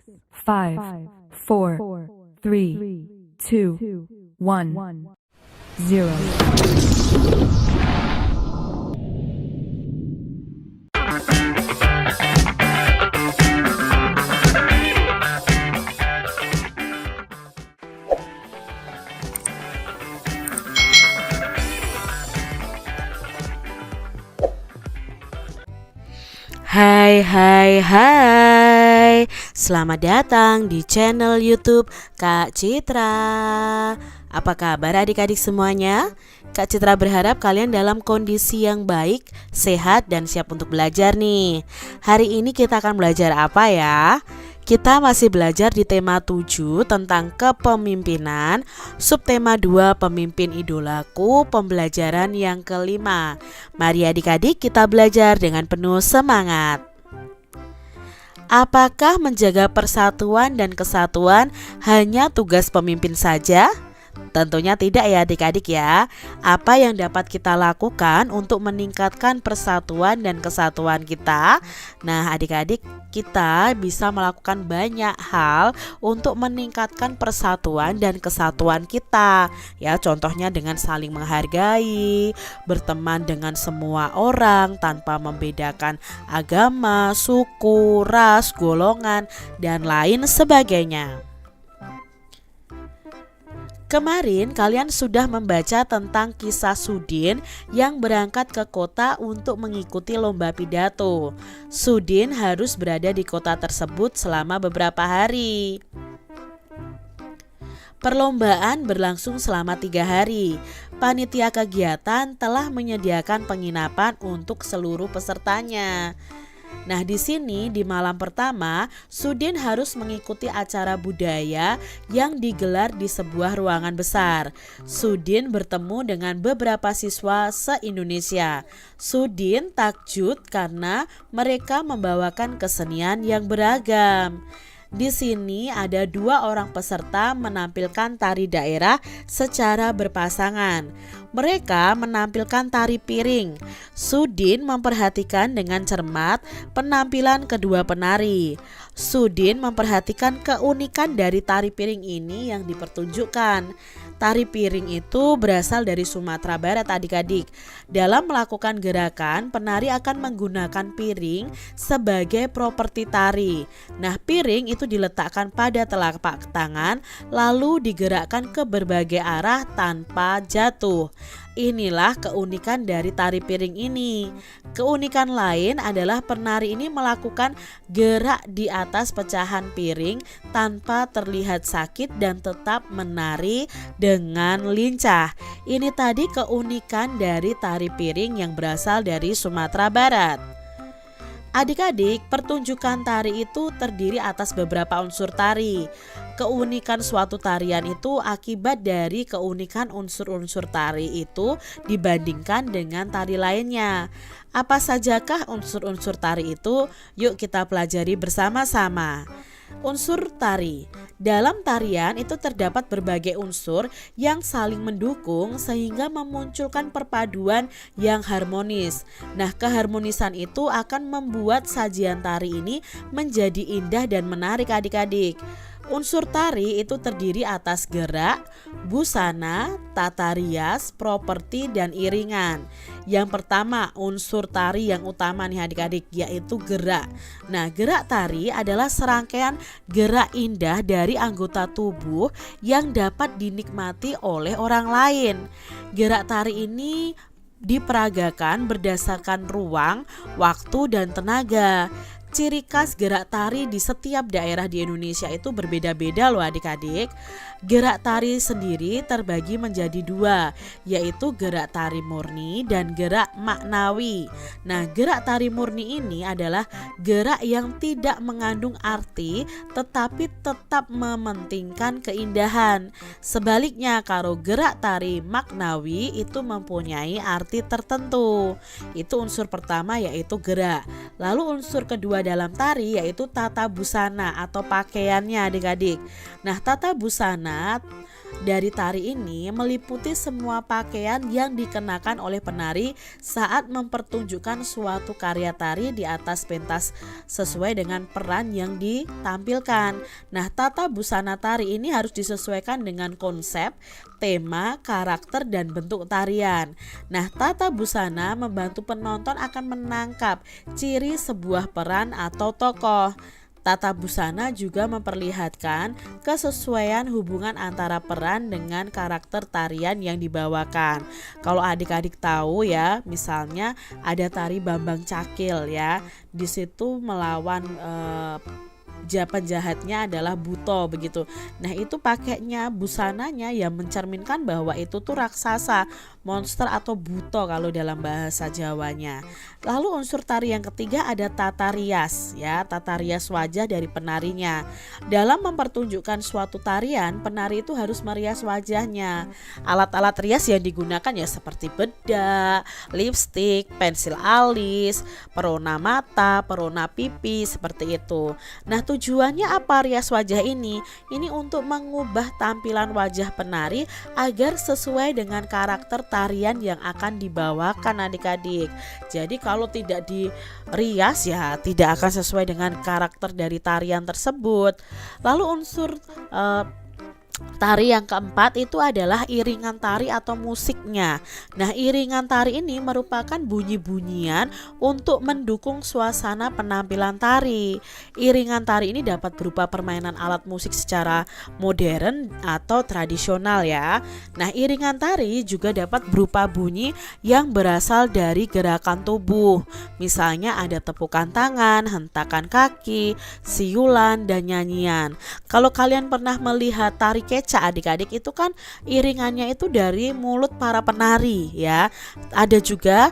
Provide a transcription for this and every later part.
5, 4, 3, 2, 1, 0. Hai, selamat datang di channel YouTube Kak Citra. Apa kabar adik-adik semuanya? Kak Citra berharap kalian dalam kondisi yang baik, sehat, dan siap untuk belajar nih. Hari ini kita akan belajar apa ya? Kita masih belajar di tema 7 tentang kepemimpinan, subtema 2 pemimpin idolaku, pembelajaran yang kelima. Mari adik-adik kita belajar dengan penuh semangat. Apakah menjaga persatuan dan kesatuan hanya tugas pemimpin saja? Tentunya tidak ya adik-adik ya. Apa yang dapat kita lakukan untuk meningkatkan persatuan dan kesatuan kita? Nah adik-adik, kita bisa melakukan banyak hal untuk meningkatkan persatuan dan kesatuan kita. Ya, contohnya dengan saling menghargai, berteman dengan semua orang tanpa membedakan agama, suku, ras, golongan, dan lain sebagainya. Kemarin kalian sudah membaca tentang kisah Sudin yang berangkat ke kota untuk mengikuti lomba pidato. Sudin harus berada di kota tersebut selama beberapa hari. Perlombaan berlangsung selama 3 hari. Panitia kegiatan telah menyediakan penginapan untuk seluruh pesertanya. Nah, di sini di malam pertama, Sudin harus mengikuti acara budaya yang digelar di sebuah ruangan besar. Sudin bertemu dengan beberapa siswa se-Indonesia. Sudin takjub karena mereka membawakan kesenian yang beragam. Di sini ada 2 orang peserta menampilkan tari daerah secara berpasangan. Mereka menampilkan tari piring. Sudin memperhatikan dengan cermat penampilan kedua penari. Sudin memperhatikan keunikan dari tari piring ini yang dipertunjukkan. Tari piring itu berasal dari Sumatera Barat adik-adik. Dalam melakukan gerakan, penari akan menggunakan piring sebagai properti tari. Nah, piring itu diletakkan pada telapak tangan lalu digerakkan ke berbagai arah tanpa jatuh. Inilah keunikan dari tari piring ini. Keunikan lain adalah penari ini melakukan gerak di atas pecahan piring tanpa terlihat sakit dan tetap menari dengan lincah. Ini tadi keunikan dari tari piring yang berasal dari Sumatera Barat. Adik-adik, pertunjukan tari itu terdiri atas beberapa unsur tari. Keunikan suatu tarian itu akibat dari keunikan unsur-unsur tari itu dibandingkan dengan tari lainnya. Apa sajakah unsur-unsur tari itu? Yuk kita pelajari bersama-sama. Unsur tari. Dalam tarian itu terdapat berbagai unsur yang saling mendukung sehingga memunculkan perpaduan yang harmonis. Nah, keharmonisan itu akan membuat sajian tari ini menjadi indah dan menarik adik-adik. Unsur tari itu terdiri atas gerak, busana, tata rias, properti, dan iringan. Yang pertama, unsur tari yang utama nih adik-adik, yaitu gerak. Nah, gerak tari adalah serangkaian gerak indah dari anggota tubuh yang dapat dinikmati oleh orang lain. Gerak tari ini diperagakan berdasarkan ruang, waktu, dan tenaga. Ciri khas gerak tari di setiap daerah di Indonesia itu berbeda-beda loh adik-adik. Gerak tari sendiri terbagi menjadi 2, yaitu gerak tari murni dan gerak maknawi. Nah, gerak tari murni ini adalah gerak yang tidak mengandung arti tetapi tetap mementingkan keindahan. Sebaliknya, kalau gerak tari maknawi itu mempunyai arti tertentu. Itu unsur pertama yaitu gerak. Lalu unsur kedua dalam tari yaitu tata busana atau pakaiannya adik-adik. Nah, tata busana dari tari ini meliputi semua pakaian yang dikenakan oleh penari saat mempertunjukkan suatu karya tari di atas pentas sesuai dengan peran yang ditampilkan. Nah, tata busana tari ini harus disesuaikan dengan konsep, tema, karakter, dan bentuk tarian. Nah, tata busana membantu penonton akan menangkap ciri sebuah peran atau tokoh. Tata busana juga memperlihatkan kesesuaian hubungan antara peran dengan karakter tarian yang dibawakan. Kalau adik-adik tahu ya, misalnya ada tari Bambang Cakil ya, di situ melawan penjahatnya adalah Buto begitu. Nah, itu pakainya busananya yang mencerminkan bahwa itu tuh raksasa, monster atau Buto kalau dalam bahasa Jawanya. Lalu unsur tari yang ketiga ada tata rias ya, tata rias wajah dari penarinya. Dalam mempertunjukkan suatu tarian, penari itu harus merias wajahnya. Alat-alat rias yang digunakan ya seperti bedak, lipstik, pensil alis, perona mata, perona pipi seperti itu. Nah, tujuannya apa rias wajah ini? Ini untuk mengubah tampilan wajah penari agar sesuai dengan karakter tarian yang akan dibawakan adik-adik. Jadi kalau tidak dirias ya tidak akan sesuai dengan karakter dari tarian tersebut. Lalu unsur tari yang keempat itu adalah iringan tari atau musiknya. Nah, iringan tari ini merupakan bunyi-bunyian untuk mendukung suasana penampilan tari. Iringan tari ini dapat berupa permainan alat musik secara modern atau tradisional ya. Nah, iringan tari juga dapat berupa bunyi yang berasal dari gerakan tubuh. Misalnya ada tepukan tangan, hentakan kaki, siulan, dan nyanyian. Kalau kalian pernah melihat tari kecak adik-adik, itu kan iringannya itu dari mulut para penari ya. Ada juga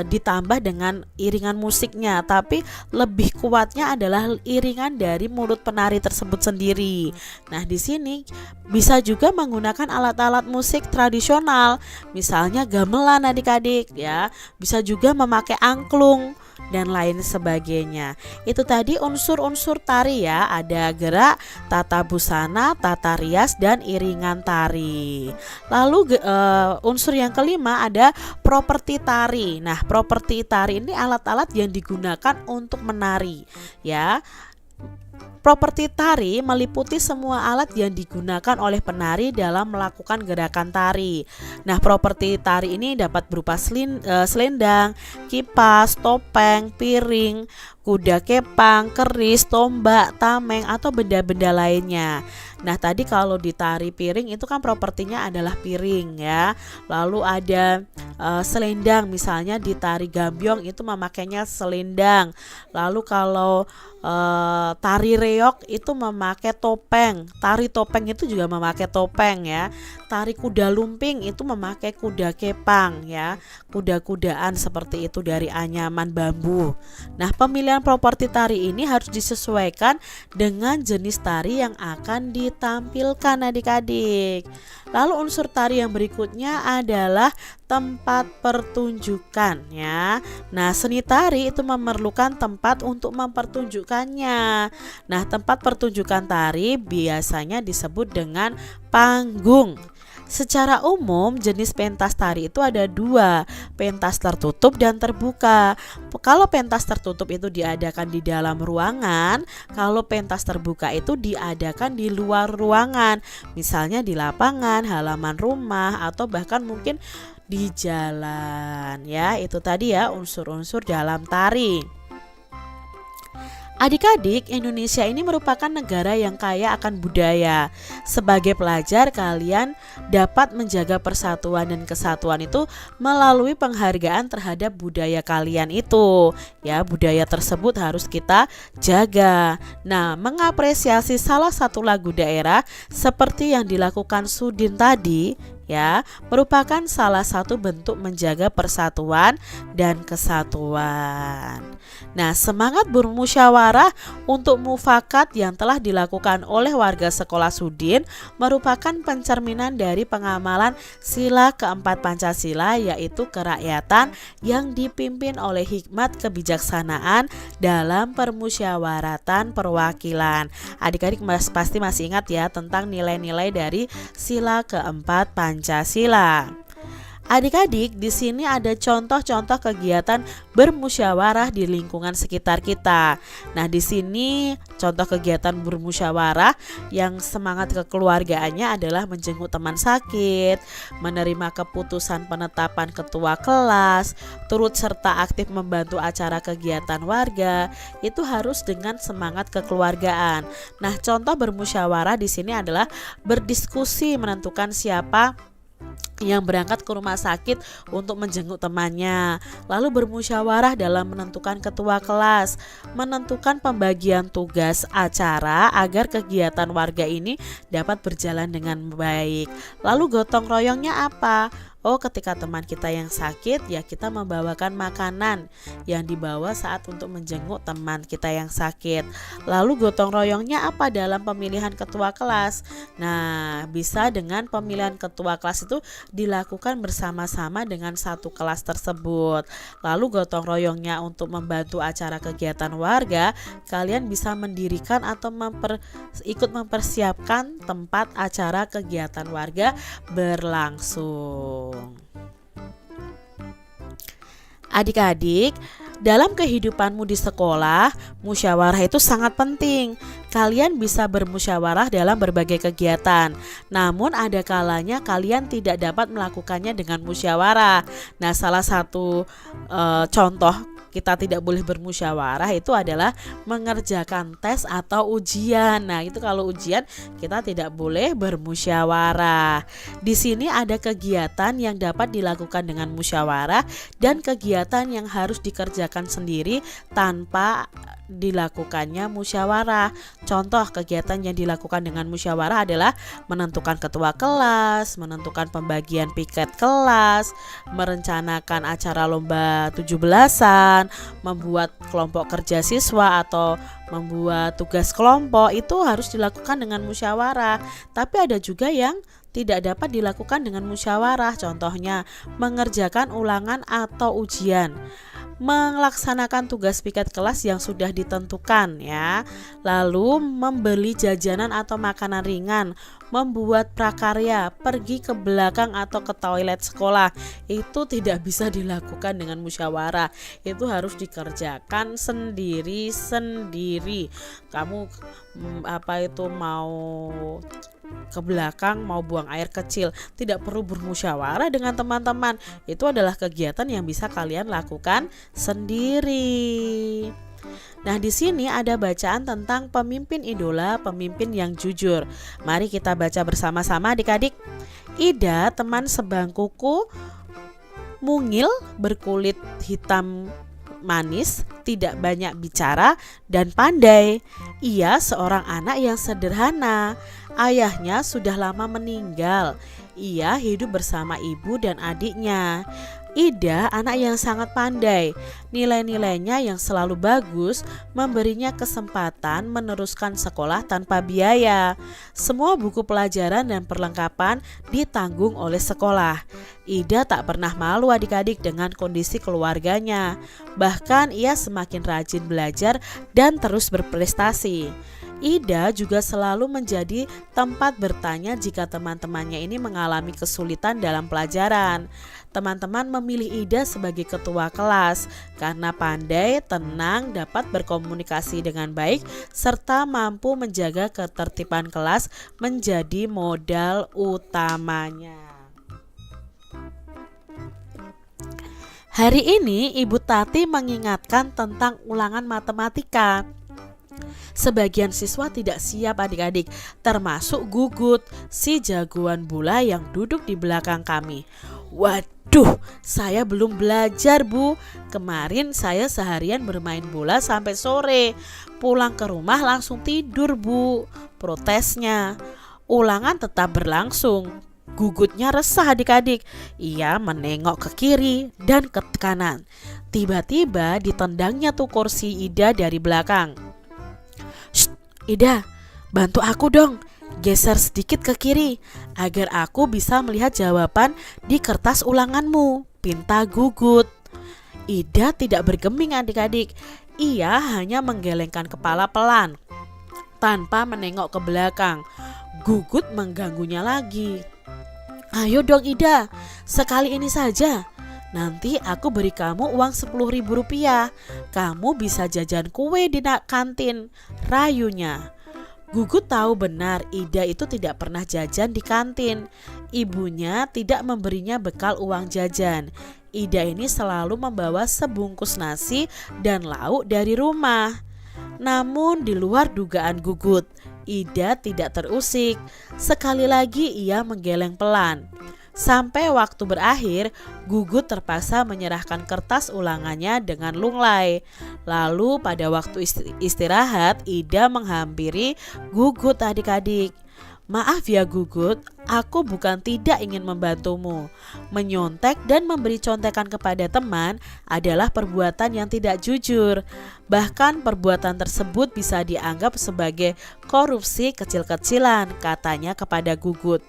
ditambah dengan iringan musiknya, tapi lebih kuatnya adalah iringan dari mulut penari tersebut sendiri. Nah, di sini bisa juga menggunakan alat-alat musik tradisional, misalnya gamelan adik-adik ya. Bisa juga memakai angklung dan lain sebagainya. Itu tadi unsur-unsur tari ya, ada gerak, tata busana, tata rias, dan iringan tari. Lalu unsur yang kelima ada properti tari. Nah, properti tari ini alat-alat yang digunakan untuk menari ya. Properti tari meliputi semua alat yang digunakan oleh penari dalam melakukan gerakan tari. Nah, properti tari ini dapat berupa selendang, kipas, topeng, piring, kuda kepang, keris, tombak, tameng, atau benda-benda lainnya. Nah, tadi kalau di tari piring itu kan propertinya adalah piring ya. Lalu ada selendang, misalnya di tari gambyong itu memakainya selendang. Lalu kalau tari reog itu memakai topeng. Tari topeng itu juga memakai topeng ya. Tari kuda lumping itu memakai kuda kepang ya. Kuda-kudaan seperti itu dari anyaman bambu. Nah, pemilihan properti tari ini harus disesuaikan dengan jenis tari yang akan ditampilkan adik-adik. Lalu unsur tari yang berikutnya adalah tempat pertunjukan ya. Nah, seni tari itu memerlukan tempat untuk mempertunjukkannya. Nah, tempat pertunjukan tari biasanya disebut dengan panggung. Secara umum jenis pentas tari itu ada dua, pentas tertutup dan terbuka. Kalau pentas tertutup itu diadakan di dalam ruangan, kalau pentas terbuka itu diadakan di luar ruangan, misalnya di lapangan, halaman rumah, atau bahkan mungkin di jalan ya. Itu tadi ya unsur-unsur dalam tari. Adik-adik, Indonesia ini merupakan negara yang kaya akan budaya. Sebagai pelajar, kalian dapat menjaga persatuan dan kesatuan itu melalui penghargaan terhadap budaya kalian itu. Ya, budaya tersebut harus kita jaga. Nah, mengapresiasi salah satu lagu daerah seperti yang dilakukan Sudin tadi ya, merupakan salah satu bentuk menjaga persatuan dan kesatuan. Nah, semangat bermusyawarah untuk mufakat yang telah dilakukan oleh warga sekolah Sudin merupakan pencerminan dari pengamalan sila keempat Pancasila, yaitu kerakyatan yang dipimpin oleh hikmat kebijaksanaan dalam permusyawaratan perwakilan. Adik-adik pasti masih ingat ya tentang nilai-nilai dari sila keempat Pancasila. Adik-adik, di sini ada contoh-contoh kegiatan bermusyawarah di lingkungan sekitar kita. Nah, di sini contoh kegiatan bermusyawarah yang semangat kekeluargaannya adalah menjenguk teman sakit, menerima keputusan penetapan ketua kelas, turut serta aktif membantu acara kegiatan warga. Itu harus dengan semangat kekeluargaan. Nah, contoh bermusyawarah di sini adalah berdiskusi menentukan siapa yang berangkat ke rumah sakit untuk menjenguk temannya, lalu bermusyawarah dalam menentukan ketua kelas, menentukan pembagian tugas acara agar kegiatan warga ini dapat berjalan dengan baik. Lalu gotong royongnya apa? Oh, ketika teman kita yang sakit, ya kita membawakan makanan yang dibawa saat untuk menjenguk teman kita yang sakit. Lalu gotong royongnya apa dalam pemilihan ketua kelas? Nah, bisa dengan pemilihan ketua kelas itu dilakukan bersama-sama dengan satu kelas tersebut. Lalu gotong royongnya untuk membantu acara kegiatan warga, kalian bisa mendirikan atau ikut mempersiapkan tempat acara kegiatan warga berlangsung. Adik-adik, dalam kehidupanmu di sekolah, musyawarah itu sangat penting. Kalian bisa bermusyawarah dalam berbagai kegiatan. Namun ada kalanya kalian tidak dapat melakukannya dengan musyawarah. Nah, salah satu contoh kita tidak boleh bermusyawarah itu adalah mengerjakan tes atau ujian. Nah, itu kalau ujian kita tidak boleh bermusyawarah. Di sini ada kegiatan yang dapat dilakukan dengan musyawarah dan kegiatan yang harus dikerjakan sendiri tanpa dilakukannya musyawarah. Contoh kegiatan yang dilakukan dengan musyawarah adalah menentukan ketua kelas, menentukan pembagian piket kelas, merencanakan acara lomba 17-an, membuat kelompok kerja siswa atau membuat tugas kelompok. Itu harus dilakukan dengan musyawarah. Tapi ada juga yang tidak dapat dilakukan dengan musyawarah. Contohnya mengerjakan ulangan atau ujian, melaksanakan tugas piket kelas yang sudah ditentukan ya, lalu membeli jajanan atau makanan ringan, membuat prakarya, pergi ke belakang atau ke toilet sekolah. Itu tidak bisa dilakukan dengan musyawarah. Itu harus dikerjakan sendiri-sendiri. Kamu mau ke belakang, mau buang air kecil, tidak perlu bermusyawarah dengan teman-teman. Itu adalah kegiatan yang bisa kalian lakukan sendiri. Nah, di sini ada bacaan tentang pemimpin idola, pemimpin yang jujur. Mari kita baca bersama-sama adik-adik. Ida, teman sebangkuku, mungil, berkulit hitam manis, tidak banyak bicara dan pandai. Ia seorang anak yang sederhana. Ayahnya sudah lama meninggal. Ia hidup bersama ibu dan adiknya. Ida anak yang sangat pandai. Nilai-nilainya yang selalu bagus memberinya kesempatan meneruskan sekolah tanpa biaya. Semua buku pelajaran dan perlengkapan ditanggung oleh sekolah. Ida tak pernah malu adik-adik dengan kondisi keluarganya. Bahkan ia semakin rajin belajar dan terus berprestasi. Ida juga selalu menjadi tempat bertanya jika teman-temannya ini mengalami kesulitan dalam pelajaran. Teman-teman memilih Ida sebagai ketua kelas karena pandai, tenang, dapat berkomunikasi dengan baik, serta mampu menjaga ketertiban kelas menjadi modal utamanya. Hari ini Ibu Tati mengingatkan tentang ulangan matematika. Sebagian siswa tidak siap adik-adik, termasuk Gugut, si jagoan bola yang duduk di belakang kami. Waduh, saya belum belajar Bu. Kemarin saya seharian bermain bola sampai sore. Pulang ke rumah langsung tidur Bu, protesnya. Ulangan tetap berlangsung, Gugutnya resah adik-adik. Ia menengok ke kiri dan ke kanan. Tiba-tiba ditendangnya tuh kursi Ida dari belakang. "Shh, Ida, bantu aku dong. Geser sedikit ke kiri agar aku bisa melihat jawaban di kertas ulanganmu," pinta Gugut. Ida tidak bergeming adik-adik. Ia hanya menggelengkan kepala pelan tanpa menengok ke belakang. Gugut mengganggunya lagi. "Ayo dong Ida, sekali ini saja. Nanti aku beri kamu uang 10.000 rupiah. Kamu bisa jajan kue di kantin," rayunya. Gugut tahu benar Ida itu tidak pernah jajan di kantin. Ibunya tidak memberinya bekal uang jajan. Ida ini selalu membawa sebungkus nasi dan lauk dari rumah. Namun di luar dugaan Gugut, Ida tidak terusik. Sekali lagi ia menggeleng pelan. Sampai waktu berakhir, Gugut terpaksa menyerahkan kertas ulangannya dengan lunglai. Lalu pada waktu istirahat, Ida menghampiri Gugut adik-adik. "Maaf ya Gugut, aku bukan tidak ingin membantumu. Menyontek dan memberi contekan kepada teman adalah perbuatan yang tidak jujur. Bahkan perbuatan tersebut bisa dianggap sebagai korupsi kecil-kecilan," katanya kepada Gugut.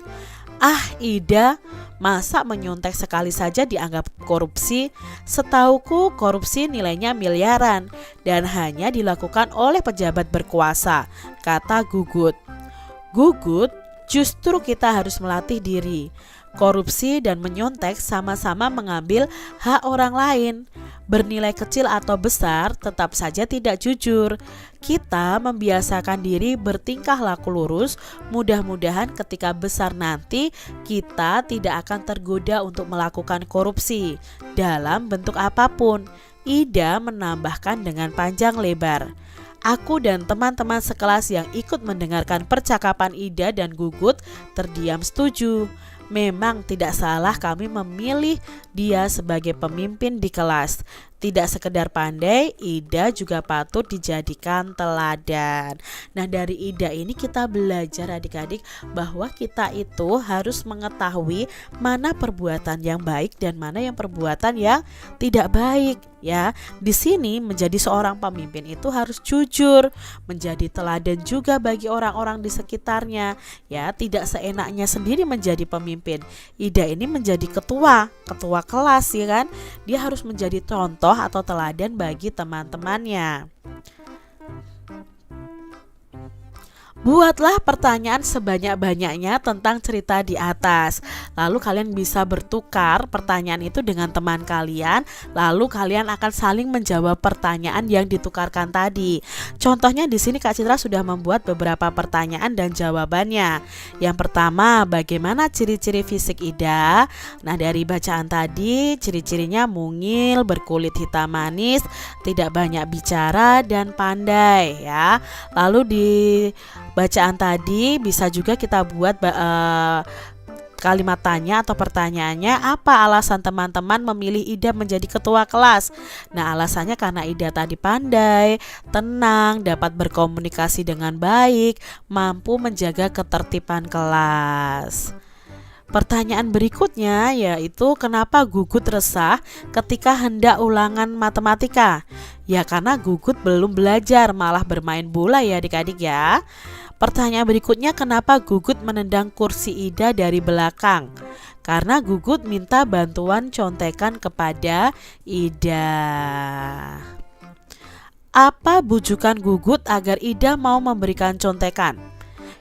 "Ah Ida, masa menyontek sekali saja dianggap korupsi? Setauku korupsi nilainya miliaran dan hanya dilakukan oleh pejabat berkuasa," kata Gugut. "Gugut, justru kita harus melatih diri. Korupsi dan menyontek sama-sama mengambil hak orang lain. Bernilai kecil atau besar tetap saja tidak jujur. Kita membiasakan diri bertingkah laku lurus. Mudah-mudahan ketika besar nanti kita tidak akan tergoda untuk melakukan korupsi dalam bentuk apapun," Ida menambahkan dengan panjang lebar. Aku dan teman-teman sekelas yang ikut mendengarkan percakapan Ida dan Gugut terdiam setuju. Memang tidak salah kami memilih dia sebagai pemimpin di kelas. Tidak sekedar pandai, Ida juga patut dijadikan teladan. Nah, dari Ida ini kita belajar adik-adik bahwa kita itu harus mengetahui mana perbuatan yang baik dan mana yang perbuatan yang tidak baik. Ya, di sini menjadi seorang pemimpin itu harus jujur, menjadi teladan juga bagi orang-orang di sekitarnya. Ya, tidak seenaknya sendiri menjadi pemimpin. Ida ini menjadi ketua kelas ya kan. Dia harus menjadi contoh atau teladan bagi teman-temannya. Buatlah pertanyaan sebanyak-banyaknya tentang cerita di atas. Lalu kalian bisa bertukar pertanyaan itu dengan teman kalian. Lalu kalian akan saling menjawab pertanyaan yang ditukarkan tadi. Contohnya di sini Kak Citra sudah membuat beberapa pertanyaan dan jawabannya. Yang pertama, bagaimana ciri-ciri fisik Ida? Nah, dari bacaan tadi ciri-cirinya mungil, berkulit hitam manis, tidak banyak bicara dan pandai ya. Lalu di bacaan tadi bisa juga kita buat kalimat tanya atau pertanyaannya, apa alasan teman-teman memilih Ida menjadi ketua kelas? Nah, alasannya karena Ida tadi pandai, tenang, dapat berkomunikasi dengan baik, mampu menjaga ketertiban kelas. Pertanyaan berikutnya yaitu kenapa Gugut resah ketika hendak ulangan matematika? Ya karena Gugut belum belajar, malah bermain bola ya adik-adik ya. Pertanyaan berikutnya, kenapa Gugut menendang kursi Ida dari belakang? Karena Gugut minta bantuan contekan kepada Ida. Apa bujukan Gugut agar Ida mau memberikan contekan?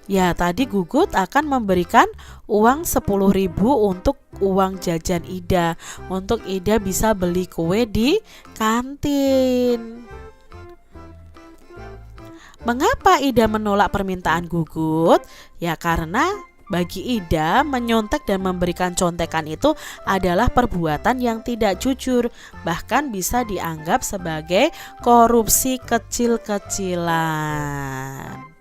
Ya tadi Gugut akan memberikan uang 10.000 untuk uang jajan Ida, untuk Ida bisa beli kue di kantin. Mengapa Ida menolak permintaan Gugut? Ya karena bagi Ida menyontek dan memberikan contekan itu adalah perbuatan yang tidak jujur, bahkan bisa dianggap sebagai korupsi kecil-kecilan.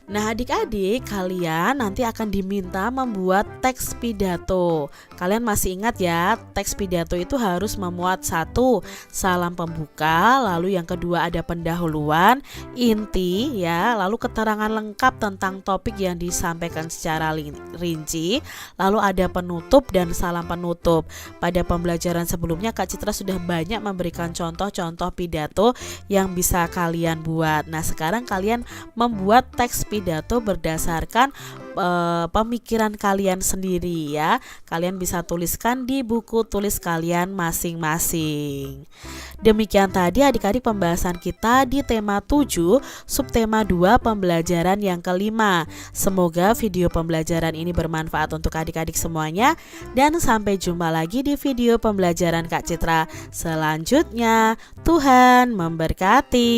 Nah, adik-adik, kalian nanti akan diminta membuat teks pidato. Kalian masih ingat ya, teks pidato itu harus memuat satu, salam pembuka, lalu yang kedua ada pendahuluan, inti ya, lalu keterangan lengkap tentang topik yang disampaikan secara rinci, lalu ada penutup dan salam penutup. Pada pembelajaran sebelumnya Kak Citra sudah banyak memberikan contoh-contoh pidato yang bisa kalian buat. Nah, sekarang kalian membuat teks pidato berdasarkan pemikiran kalian sendiri ya. Kalian bisa tuliskan di buku tulis kalian masing-masing. Demikian tadi adik-adik pembahasan kita di tema 7, subtema 2 pembelajaran yang kelima. Semoga video pembelajaran ini bermanfaat untuk adik-adik semuanya, dan sampai jumpa lagi di video pembelajaran Kak Citra selanjutnya. Tuhan memberkati.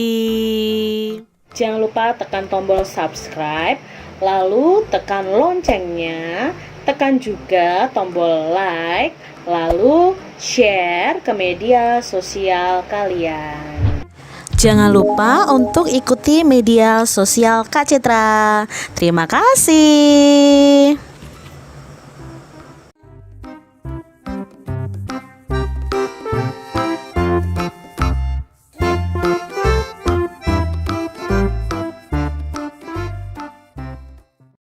Jangan lupa tekan tombol subscribe, lalu tekan loncengnya, tekan juga tombol like, lalu share ke media sosial kalian. Jangan lupa untuk ikuti media sosial Kak Citra. Terima kasih.